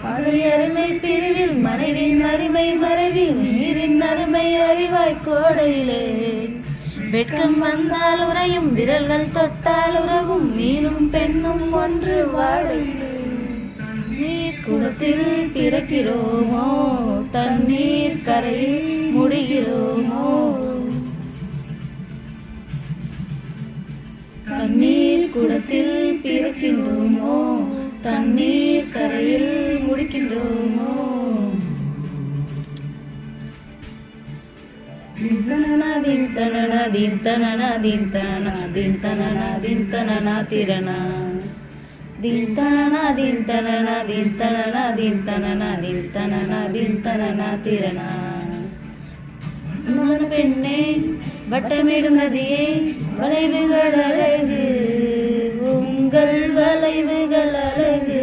அருமை பிரிவில் மனைவின் அருமை மறைவில் நீரின் அருமை அறிவாய் கோடையிலே வெட்கம் வந்தால் உறையும் விரல்கள் தொட்டால் உறவும் நீரும் பெண்ணும் ஒன்று வாழையிலே நீர் குளத்தில் பிறக்கிறோமோ தண்ணீர் கரையில் முடிகிறோமோ தண்ணீர் குளத்தில் பிறக்கின்றோமோ தண்ணீர் கரையில் முடிக்கின்றோமோ தனனாதீம் தனனாதீம் தனனாதீம் தனனாதீம் தனனாதீம் தனனா திரணா தீம் தனனாதீம் தனனாதீம் தனனாதீம் தனனாதீம் தனனாதீம் தனனா திரணா பெண்ணே வட்டமிடும் நதியே வளைவுகள் அழகு உங்கள் வளைவுகள் அழகு